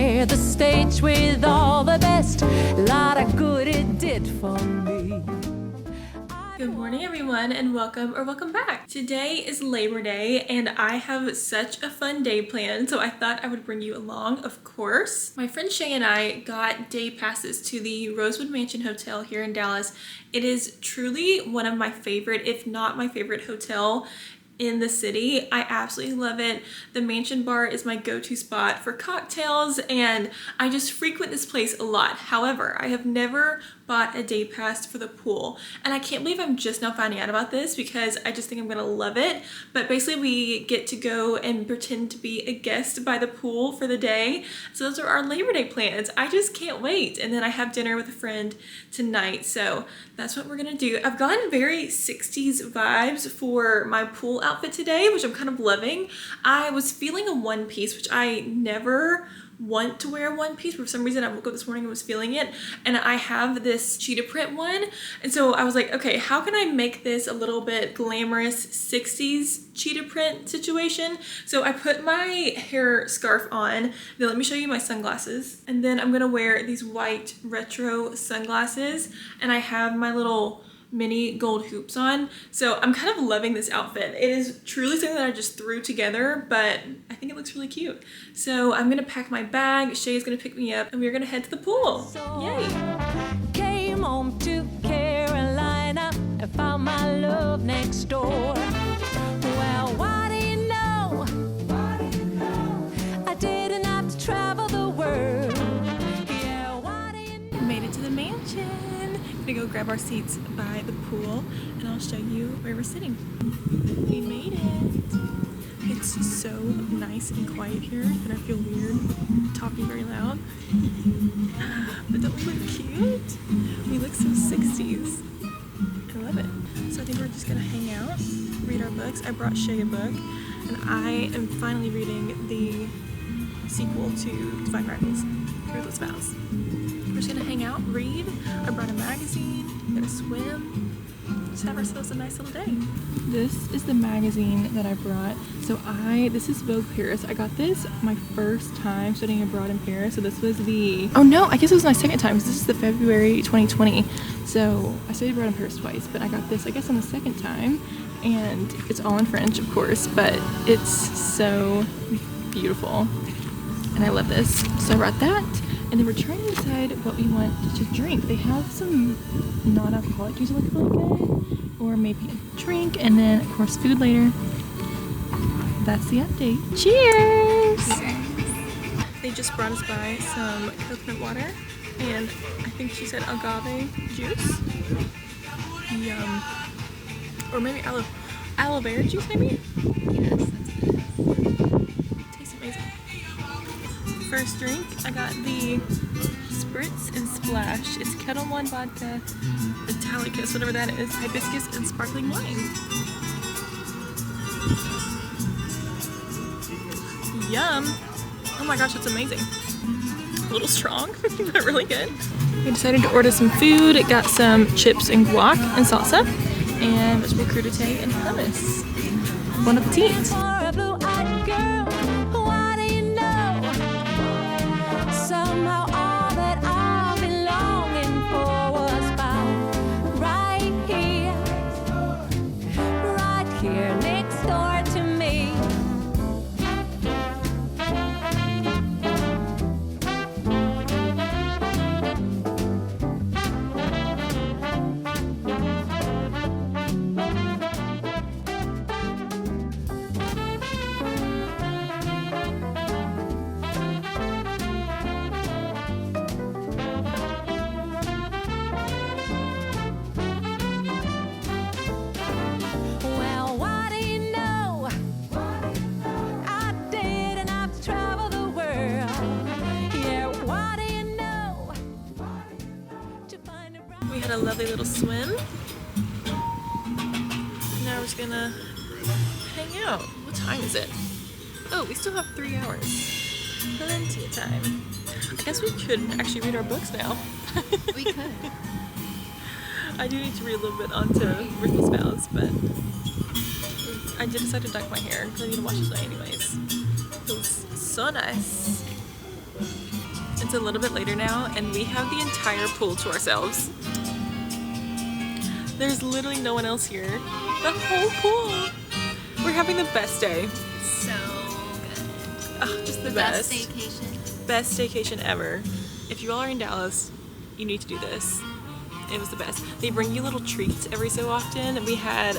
share the stage with all the best. A lot of good it did for me. Good morning everyone and welcome back. Today is Labor Day and I have such a fun day planned, so I thought I would bring you along, of course. My friend Shay and I got day passes to the Rosewood Mansion Hotel here in Dallas. It is truly one of my favorite, if not my favorite hotel in the city. I absolutely love it. The Mansion Bar is my go-to spot for cocktails and I just frequent this place a lot. However, I have never bought a day pass for the pool and I can't believe I'm just now finding out about this because I just think I'm gonna love it. But basically we get to go and pretend to be a guest by the pool for the day. So those are our Labor Day plans. I just can't wait. And then I have dinner with a friend tonight, so that's what we're gonna do. I've gotten very 60s vibes for my pool outfit today, which I'm kind of loving. I was feeling a one piece, which I never want to wear a one piece, but for some reason I woke up this morning and was feeling it, and I have this cheetah print one, and so I was like, okay, how can I make this a little bit glamorous 60s cheetah print situation? So I put my hair scarf on. Then let me show you my sunglasses, and then I'm gonna wear these white retro sunglasses, and I have my little mini gold hoops on. So I'm kind of loving this outfit. It is truly something that I just threw together, but I think it looks really cute. So I'm gonna pack my bag, Shay's gonna pick me up, and we're gonna head to the pool. Yay! Came home to Carolina and found my love next door. Well, what do you know? I didn't have to travel the world. Yeah, what do you know? Made it to the mansion. Gonna go grab our seats by the pool and I'll show you where we're sitting. We made it. It's so nice and quiet here that I feel weird talking very loud. But don't we look cute? We look so 60s. I love it. So I think we're just gonna hang out, read our books. I brought Shay a book and I am finally reading the sequel to Divine Rivals, Fruitless Vows. We're just gonna hang out, read. I brought a magazine, gonna swim, just have ourselves a nice little day. This is the magazine that I brought. So this is Vogue Paris. I got this my first time studying abroad in Paris. So this was oh no, I guess it was my second time because this is the February 2020. So I studied abroad in Paris twice, but I got this, I guess, on the second time. And it's all in French, of course, but it's so beautiful. And I love this. So I brought that. And then we're trying to decide what we want to drink. They have some non-alcoholic juice that look really good, or maybe a drink, and then of course food later. That's the update. Cheers! They just brought us by some coconut water, and I think she said agave juice. Yum. Or maybe aloe vera juice, maybe? Yes, that's it. Tastes amazing. First drink, I got the Spritz and Splash. It's Kettle One vodka, Italicus, whatever that is, hibiscus, and sparkling wine. Yum! Oh my gosh, that's amazing. A little strong, but really good. We decided to order some food. It got some chips and guac and salsa, and vegetable crudité and hummus. Bon appetit! Somehow all that I've been longing for was found right here next door to me. We had a lovely little swim. Now we're just gonna hang out. What time is it? Oh, we still have 3 hours. Plenty of time. I guess we could actually read our books now. We could. I do need to read a little bit onto Ruthless Vows, but I did decide to dye my hair because I need to wash it anyways. It feels so nice. It's a little bit later now, and we have the entire pool to ourselves. There's literally no one else here. The whole pool. We're having the best day. So good. Oh, just the best. Best staycation. Best staycation ever. If you all are in Dallas, you need to do this. It was the best. They bring you little treats every so often. We had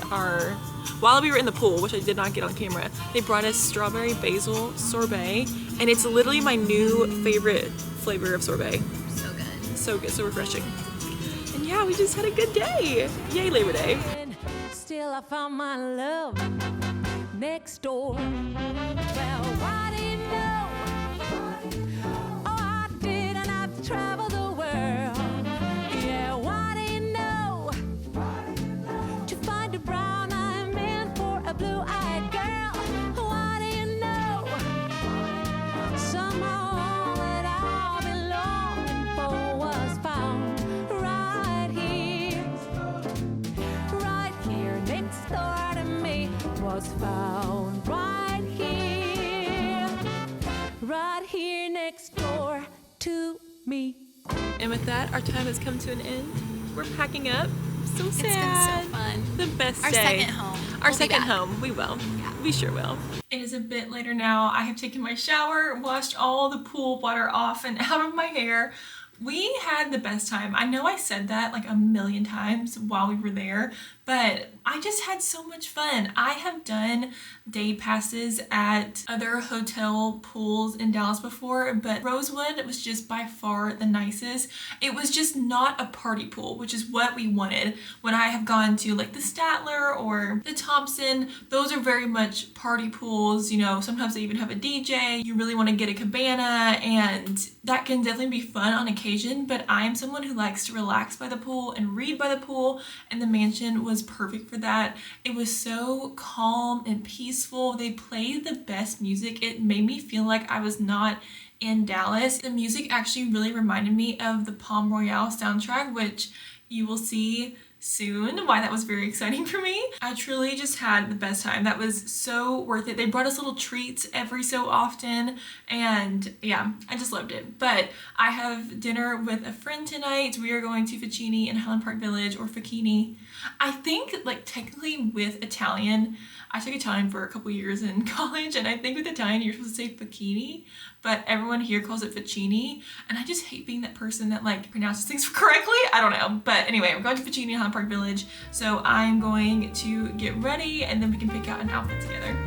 while we were in the pool, which I did not get on camera, they brought us strawberry basil sorbet, and it's literally my new favorite flavor of sorbet. So good. So good, so refreshing. And yeah, we just had a good day. Yay, Labor Day. Still I found my love next door. Well, why do you know? Oh, I did, and I've traveled the world. Yeah, why do you know? To find a brown-eyed man for a blue-eyed girl. Why do you know? Somehow all that I've been longing for was found right here. Right here next door to me was found right here next door to me. And with that, our time has come to an end. We're packing up. So sad. It's been so fun. The best Our day. second home. Our We'll be second back. home. We will. Yeah. We sure will. It is a bit later now. I have taken my shower, washed all the pool water off and out of my hair. We had the best time. I know I said that like a million times while we were there, but I just had so much fun. I have done day passes at other hotel pools in Dallas before, but Rosewood was just by far the nicest. It was just not a party pool, which is what we wanted. When I have gone to like the Statler or the Thompson, those are very much party pools. You know, sometimes they even have a DJ. You really want to get a cabana, and that can definitely be fun on occasion, but I am someone who likes to relax by the pool and read by the pool, and the mansion was perfect for that. It was so calm and peaceful. They played the best music. It made me feel like I was not in Dallas. The music actually really reminded me of the Palm Royale soundtrack, which you will see soon why that was very exciting for me. I truly just had the best time. That was so worth it. They brought us little treats every so often, and yeah, I just loved it. But I have dinner with a friend tonight. We are going to Ficini in Highland Park Village, or Facchini. I think like technically with Italian, I took Italian for a couple years in college, and I think with Italian you're supposed to say Facchini, but everyone here calls it Ficini, and I just hate being that person that like pronounces things correctly. I don't know, but anyway, we're going to Ficini in Highland Park Village, so I'm going to get ready and then we can pick out an outfit together.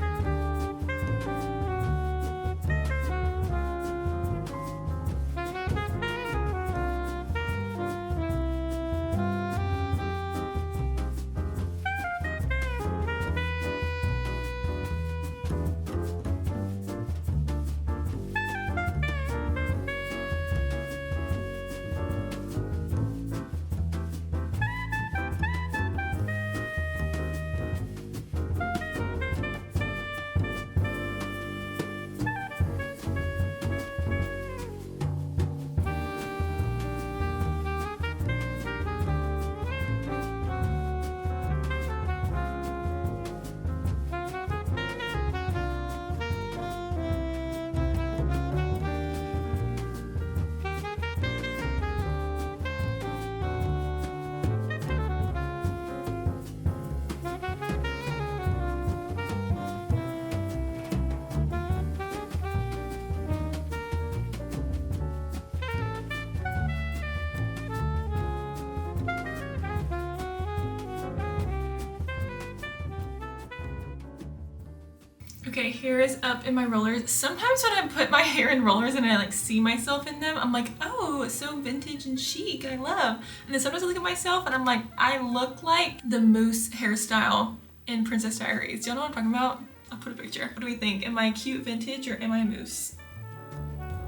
Okay, hair is up in my rollers. Sometimes when I put my hair in rollers and I like see myself in them, I'm like, oh, so vintage and chic, I love. And then sometimes I look at myself and I'm like, I look like the moose hairstyle in Princess Diaries. Do y'all know what I'm talking about? I'll put a picture. What do we think? Am I cute vintage or am I a moose?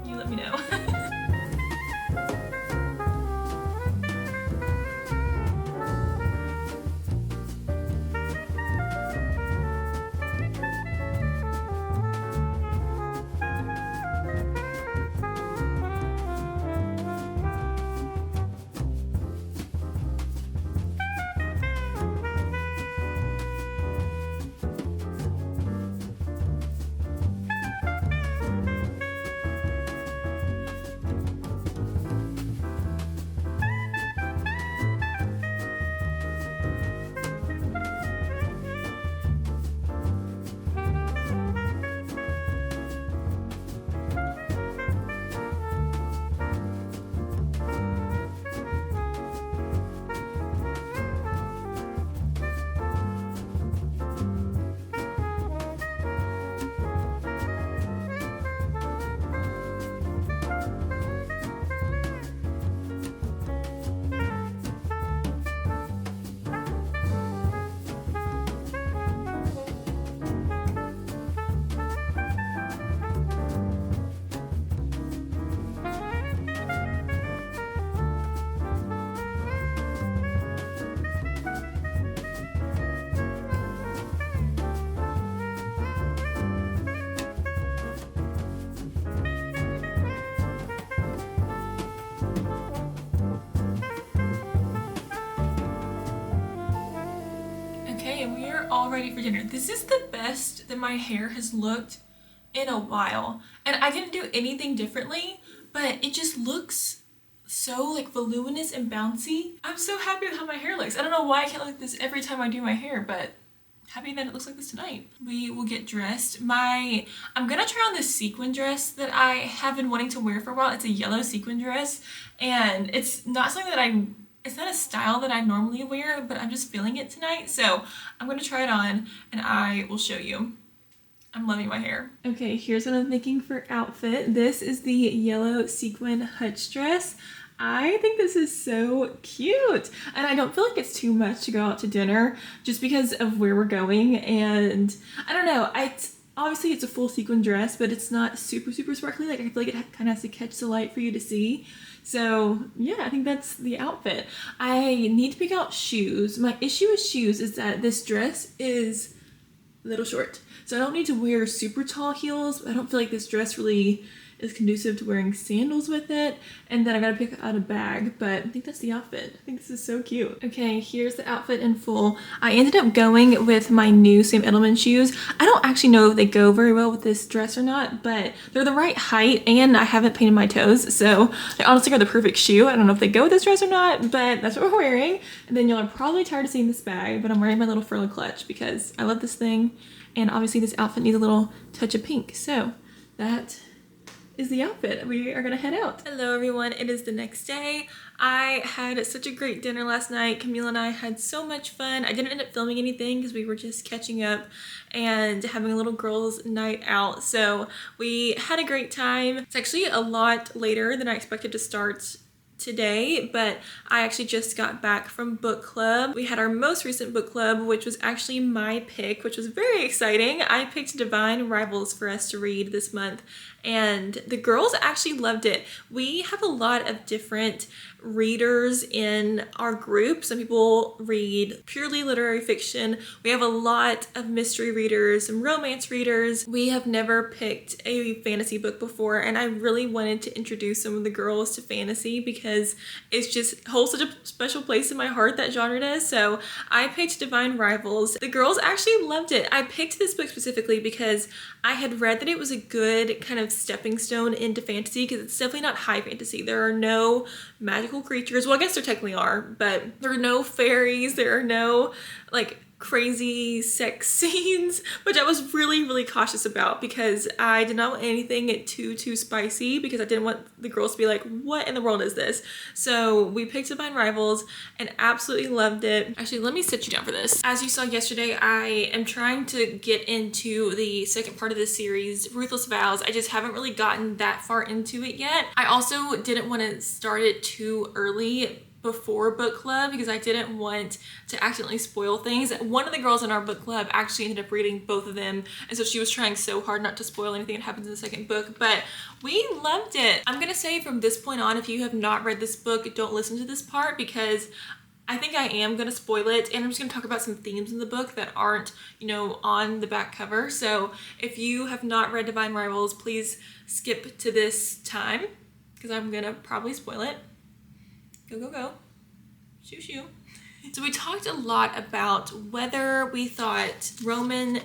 You let me know. Okay, we are all ready for dinner. This is the best that my hair has looked in a while. And I didn't do anything differently, but it just looks so like voluminous and bouncy. I'm so happy with how my hair looks. I don't know why I can't look like this every time I do my hair, but happy that it looks like this tonight. We will get dressed. I'm gonna try on this sequin dress that I have been wanting to wear for a while. It's a yellow sequin dress, and it's not something that it's not a style that I normally wear, but I'm just feeling it tonight. So I'm gonna try it on and I will show you. I'm loving my hair. Okay, here's what I'm thinking for outfit. This is the yellow sequin hutch dress. I think this is so cute, and I don't feel like it's too much to go out to dinner just because of where we're going. And I don't know, obviously it's a full sequin dress, but it's not super sparkly. Like, I feel like it kind of has to catch the light for you to see. So yeah, I think that's the outfit. I need to pick out shoes. My issue with shoes is that this dress is a little short, so I don't need to wear super tall heels. I don't feel like this dress really is conducive to wearing sandals with it. And then I gotta pick out a bag, but I think that's the outfit. I think this is so cute. Okay, here's the outfit in full. I ended up going with my new Sam Edelman shoes. I don't actually know if they go very well with this dress or not, but they're the right height and I haven't painted my toes, so they honestly are the perfect shoe. I don't know if they go with this dress or not, but that's what we're wearing. And then y'all are probably tired of seeing this bag, but I'm wearing my little furlough clutch because I love this thing. And obviously this outfit needs a little touch of pink. So that is the outfit. We are gonna head out. Hello everyone, it is the next day. I had such a great dinner last night. Camille and I had so much fun. I didn't end up filming anything because we were just catching up and having a little girls' night out. So we had a great time. It's actually a lot later than I expected to start today, but I actually just got back from book club. We had our most recent book club, which was actually my pick, which was very exciting. I picked Divine Rivals for us to read this month, and the girls actually loved it. We have a lot of different readers in our group. Some people read purely literary fiction. We have a lot of mystery readers, some romance readers. We have never picked a fantasy book before, and I really wanted to introduce some of the girls to fantasy because it's just holds such a special place in my heart, that genre does. So I picked Divine Rivals. The girls actually loved it. I picked this book specifically because I had read that it was a good kind of stepping stone into fantasy, because it's definitely not high fantasy. There are no magical creatures. Well, I guess there technically are, but there are no fairies. There are no like crazy sex scenes, which I was really cautious about because I did not want anything too spicy, because I didn't want the girls to be like, what in the world is this? So we picked Divine Rivals and absolutely loved it. Actually, let me sit you down for this. As you saw yesterday, I am trying to get into the second part of the series, Ruthless Vows. I just haven't really gotten that far into it yet. I also didn't want to start it too early before book club because I didn't want to accidentally spoil things. One of the girls in our book club actually ended up reading both of them, and so she was trying so hard not to spoil anything that happens in the second book, but we loved it. I'm gonna say from this point on, if you have not read this book, don't listen to this part because I think I am gonna spoil it, and I'm just gonna talk about some themes in the book that aren't, you know, on the back cover. So if you have not read Divine Rivals, please skip to this time because I'm gonna probably spoil it. Go. Shoo. So we talked a lot about whether we thought Roman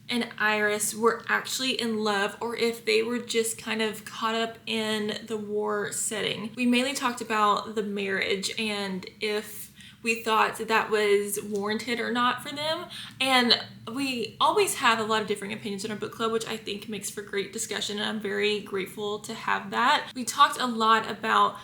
and Iris were actually in love or if they were just kind of caught up in the war setting. We mainly talked about the marriage and if we thought that was warranted or not for them. And we always have a lot of differing opinions in our book club, which I think makes for great discussion, and I'm very grateful to have that. We talked a lot about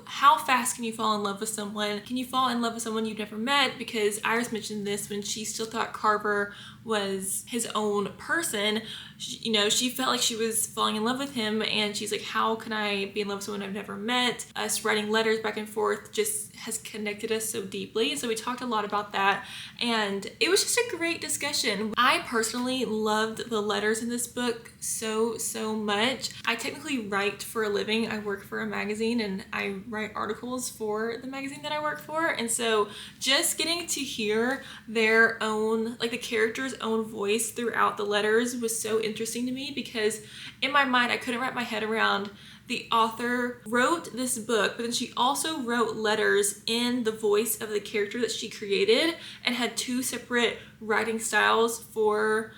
how fast can you fall in love with someone? Can you fall in love with someone you've never met? Because Iris mentioned this when she still thought Carver was his own person. She felt like she was falling in love with him, and she's like, how can I be in love with someone I've never met? Us writing letters back and forth just has connected us so deeply. So we talked a lot about that, and it was just a great discussion. I personally loved the letters in this book so much. I technically write for a living. I work for a magazine and I write articles for the magazine that I work for, and so just getting to hear their own, like the character's own voice throughout the letters was so interesting to me, because in my mind I couldn't wrap my head around the author wrote this book, but then she also wrote letters in the voice of the character that she created and had 2 separate writing styles for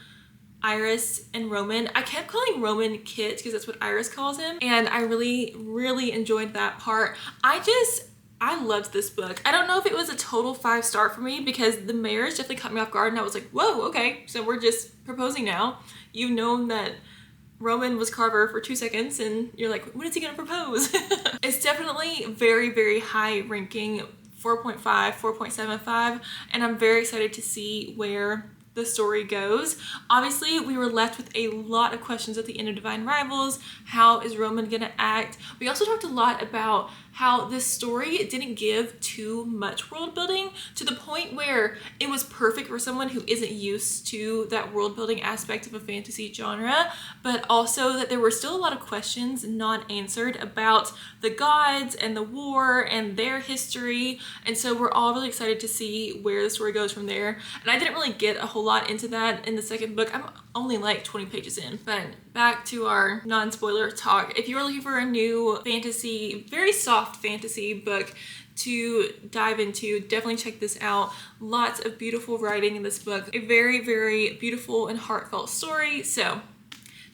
Iris and Roman. I kept calling Roman Kit because that's what Iris calls him, and I really, really enjoyed that part. I loved this book. I don't know if it was a total 5-star for me because the marriage definitely caught me off guard, and I was like, whoa, okay, so we're just proposing now. You've known that Roman was Carver for 2 seconds and you're like, when is he gonna propose? It's definitely very, very high ranking, 4.5, 4.75, and I'm very excited to see where the story goes. Obviously, we were left with a lot of questions at the end of Divine Rivals. How is Roman gonna act? We also talked a lot about how this story didn't give too much world building to the point where it was perfect for someone who isn't used to that world building aspect of a fantasy genre, but also that there were still a lot of questions not answered about the gods and the war and their history. And so we're all really excited to see where the story goes from there. And I didn't really get a whole lot into that in the second book. I'm only like 20 pages in. But back to our non-spoiler talk. If you are looking for a new fantasy, very soft fantasy book to dive into, definitely check this out. Lots of beautiful writing in this book. A very, very beautiful and heartfelt story. So,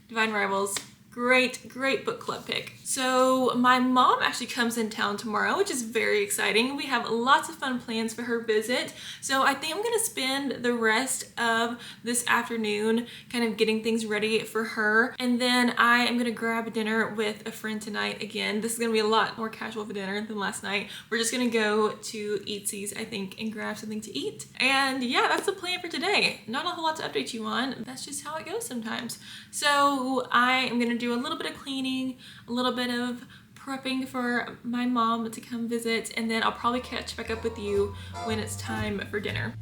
Divine Rivals, great, great book club pick. So my mom actually comes in town tomorrow, which is very exciting. We have lots of fun plans for her visit. So I think I'm gonna spend the rest of this afternoon kind of getting things ready for her. And then I am gonna grab dinner with a friend tonight again. This is gonna be a lot more casual of a dinner than last night. We're just gonna go to Eatsies, I think, and grab something to eat. And yeah, that's the plan for today. Not a whole lot to update you on. That's just how it goes sometimes. So I am gonna do a little bit of cleaning, a little bit of prepping for my mom to come visit, and then I'll probably catch back up with you when it's time for dinner.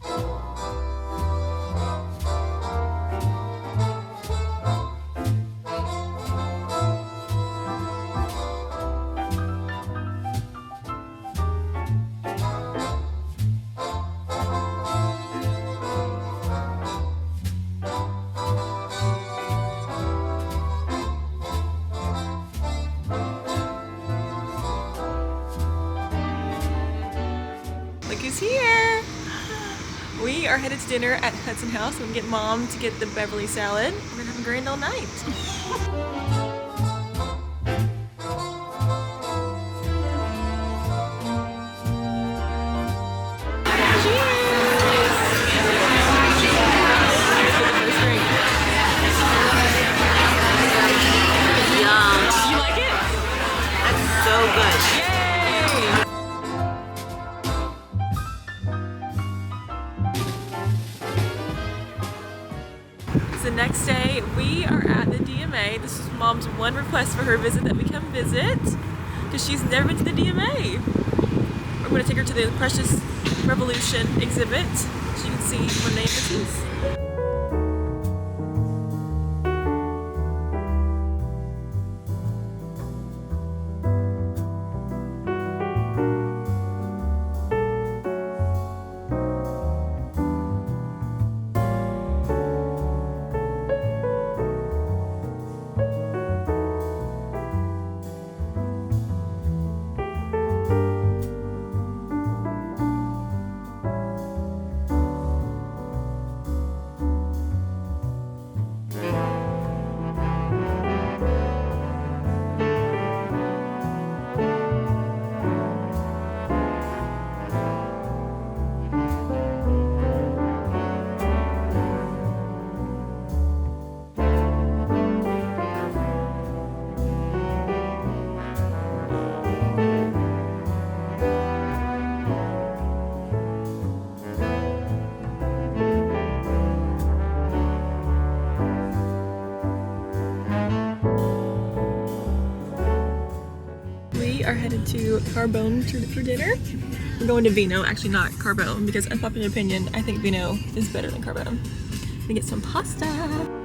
Who's here? We are headed to dinner at Hudson House. I'm gonna get mom to get the Beverly salad. We're gonna have a grand old night. The next day, we are at the DMA. This is mom's one request for her visit, that we come visit, because she's never been to the DMA. We're going to take her to the Impressionist Revolution exhibit so you can see Monet Matisse. Are headed to Carbone for dinner. We're going to Vino, actually not Carbone, because unpopular opinion, I think Vino is better than Carbone. I'm gonna get some pasta.